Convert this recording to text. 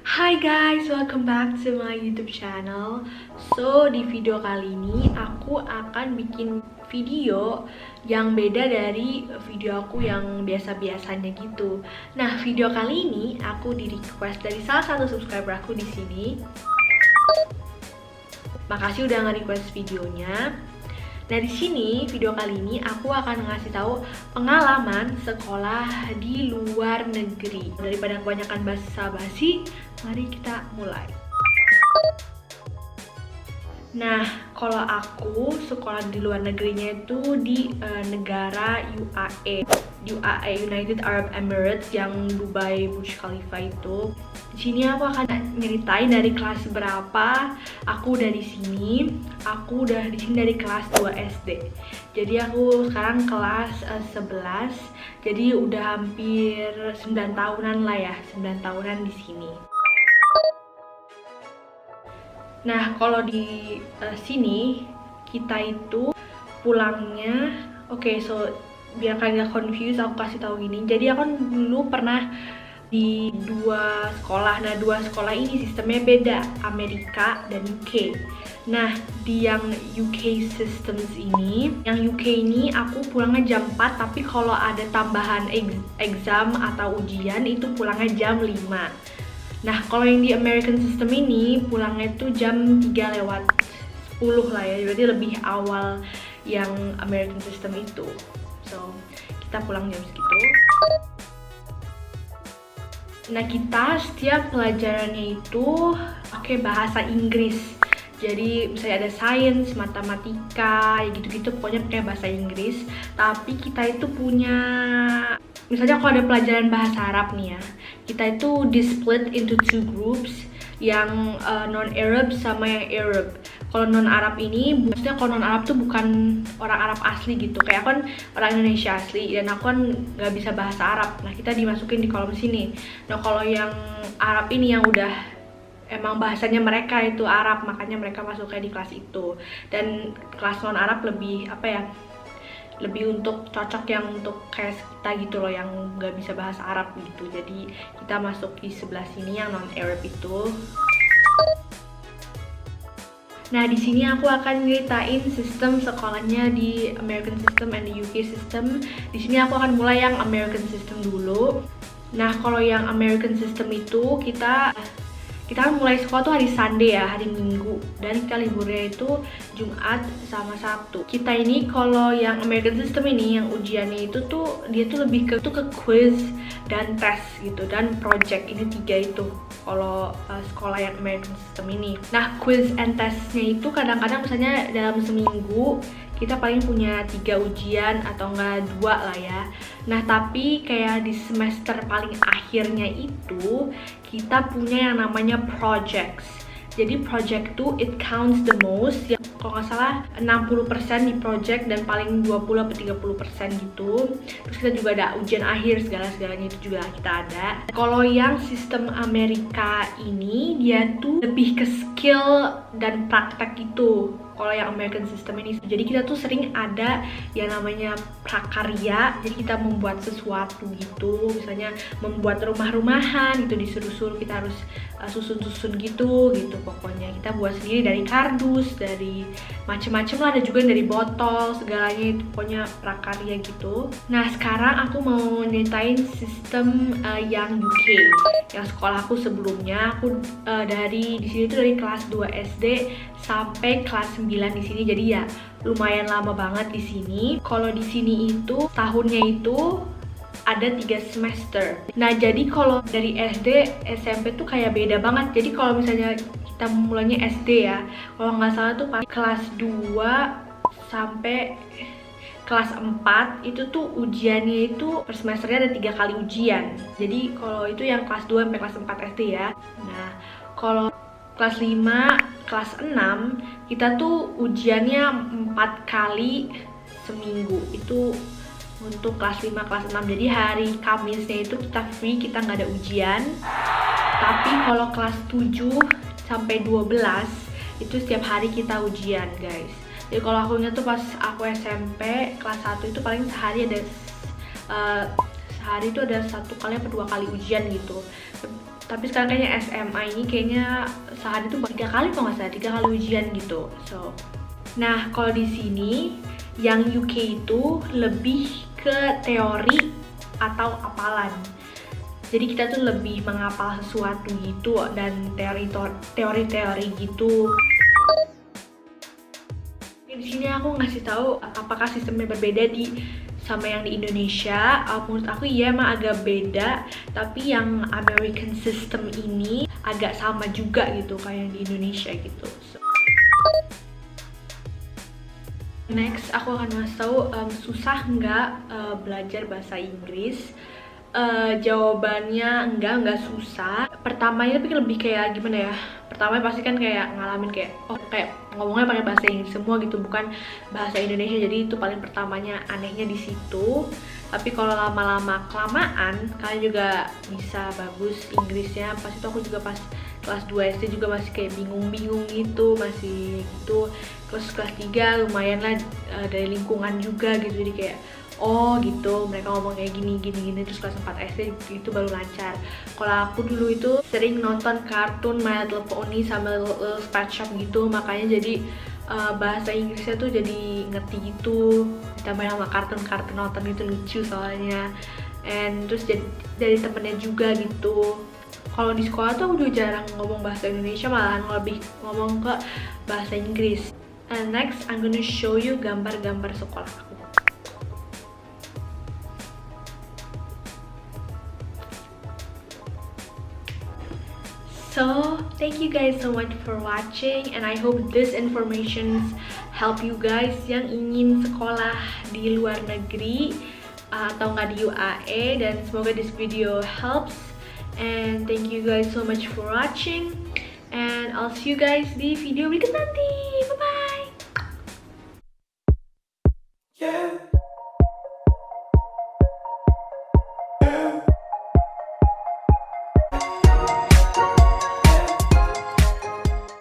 Hi guys, welcome back to my YouTube channel. So, di video kali ini aku akan bikin video yang beda dari video aku yang biasa-biasanya gitu. Nah, video kali ini aku di request dari salah satu subscriber aku di sini. Makasih udah nge-request videonya. Nah, di sini video kali ini aku akan ngasih tahu pengalaman sekolah di luar negeri. Daripada kebanyakan basa-basi, mari kita mulai. Nah, kalau aku sekolah di luar negerinya itu di negara UAE. UAE, United Arab Emirates, yang Dubai Burj Khalifa itu. Di sini aku akan nyeritain dari kelas berapa aku udah di sini. Aku udah di sini dari kelas 2 SD. Jadi aku sekarang kelas 11. Jadi udah hampir 9 tahunan lah ya, 9 tahunan di sini. Nah, kalau di sini kita itu pulangnya, so biar kalian gak confused, aku kasih tahu gini. Jadi aku dulu pernah di dua sekolah. Nah, dua sekolah ini sistemnya beda, Amerika dan UK. Nah, di yang UK systems ini, yang UK ini aku pulangnya jam 4, tapi kalau ada tambahan exam atau ujian itu pulangnya jam 5. Nah, kalau yang di American system ini pulangnya itu jam 3 lewat 10 lah ya, berarti lebih awal yang American system itu. So, kita pulang jam segitu. Nah, kita setiap pelajarannya itu pakai bahasa Inggris. Jadi misalnya ada sains, matematika, ya gitu-gitu, pokoknya pakai bahasa Inggris. Tapi kita itu punya, misalnya kalau ada pelajaran bahasa Arab nih ya, kita itu di-split into two groups, yang non-Arab sama yang Arab. Kalau non-Arab ini, maksudnya kalau non-Arab tuh bukan orang Arab asli gitu. Kayak aku kan orang Indonesia asli, dan aku kan nggak bisa bahasa Arab. Nah, kita dimasukin di kolom sini. Nah, kalau yang Arab ini yang udah emang bahasanya mereka itu Arab, makanya mereka masuknya di kelas itu. Dan kelas non-Arab lebih, lebih untuk cocok yang untuk kayak kita gitu loh, yang nggak bisa bahasa Arab gitu. Jadi kita masuk di sebelah sini yang non-Arab itu. Nah, di sini aku akan nyeritain sistem sekolahnya di American system and the UK system. Di sini aku akan mulai yang American system dulu. Nah, kalau yang American system itu kita kan mulai sekolah tuh hari Sunday ya, hari Minggu, dan kita liburnya itu Jumat sama Sabtu. Kita ini kalau yang American system ini, yang ujiannya itu tuh dia tuh lebih ke quiz dan tes gitu, dan project. Ini 3 itu kalau sekolah yang American system ini. Nah, quiz and testnya itu kadang-kadang misalnya dalam seminggu kita paling punya 3 ujian atau enggak 2 lah ya. Nah, tapi kayak di semester paling akhirnya itu kita punya yang namanya projects. Jadi project tuh it counts the most, ya, kalau nggak salah 60% di project dan paling 20-30% gitu. Terus kita juga ada ujian akhir, segala-segalanya itu juga kita ada. Kalau yang sistem Amerika ini dia tuh lebih ke skill dan praktek gitu. Kalau yang American system ini, jadi kita tuh sering ada yang namanya prakarya. Jadi kita membuat sesuatu gitu, misalnya membuat rumah-rumahan gitu, disuruh-suruh kita harus susun-susun gitu. Pokoknya kita buat sendiri dari kardus, dari macem-macem lah, ada juga dari botol, segalanya itu pokoknya prakarya gitu. Nah, sekarang aku mau nyeritain sistem yang UK, yang sekolah aku sebelumnya. Aku di sini tuh dari kelas 2 SD sampai kelas 9 di sini. Jadi ya lumayan lama banget di sini. Kalau di sini itu tahunnya itu ada 3 semester. Nah, jadi kalau dari SD, SMP tuh kayak beda banget. Jadi kalau misalnya kita mulainya SD ya, kalau nggak salah tuh pas kelas 2 sampai kelas 4 itu tuh ujiannya itu per semesternya ada 3 kali ujian. Jadi kalau itu yang kelas 2 sampai kelas 4 SD ya. Nah, kalau kelas 5, kelas 6 kita tuh ujiannya 4 kali seminggu. Itu untuk kelas 5, kelas 6. Jadi hari Kamisnya itu kita free, kita nggak ada ujian. Tapi kalau kelas 7 sampai 12 itu setiap hari kita ujian, guys. Jadi kalau aku ingat tuh pas aku SMP kelas 1 itu paling sehari ada sehari itu ada 1 kali atau 2 kali ujian gitu. Tapi sekarang kayaknya SMA ini kayaknya sehari itu 3 kali kalau nggak salah, 3 kali ujian gitu. Nah kalau di sini yang UK itu lebih ke teori atau hafalan. Jadi kita tuh lebih menghafal sesuatu gitu dan teori-teori gitu. Di sini aku ngasih tahu apakah sistemnya berbeda sama yang di Indonesia. Menurut aku iya emang agak beda, tapi yang American system ini agak sama juga gitu kayak yang di Indonesia gitu. Next, aku akan ngasih tahu susah nggak belajar bahasa Inggris. Jawabannya enggak susah. Pertamanya tapi lebih kayak gimana ya? Pertamanya pasti kan kayak ngalamin kayak kayak ngomongnya pakai bahasa Inggris semua gitu, bukan bahasa Indonesia. Jadi itu paling pertamanya anehnya di situ. Tapi kalau lama-lama kelamaan kalian juga bisa bagus Inggrisnya. Pas itu aku juga pas kelas 2 SD juga masih kayak bingung-bingung gitu, masih gitu. Terus kelas 3 lumayan lah dari lingkungan juga gitu. Jadi kayak oh gitu, mereka ngomong kayak gini. Terus kelas 4 SD itu baru lancar. Kalau aku dulu itu sering nonton kartun My Little Pony sama Little Pet Shop gitu, makanya jadi bahasa Inggrisnya tuh jadi ngerti gitu. Ditambah sama kartun-kartun nonton itu lucu soalnya. And terus dari temennya juga gitu. Kalau di sekolah tuh aku juga jarang ngomong bahasa Indonesia, malahan lebih ngomong ke bahasa Inggris. And next, I'm gonna show you gambar-gambar sekolah aku. So, thank you guys so much for watching, and I hope this information help you guys yang ingin sekolah di luar negeri atau nggak di UAE, dan semoga this video helps. And thank you guys so much for watching, and I'll see you guys di video berikut nanti. Bye bye. Yeah.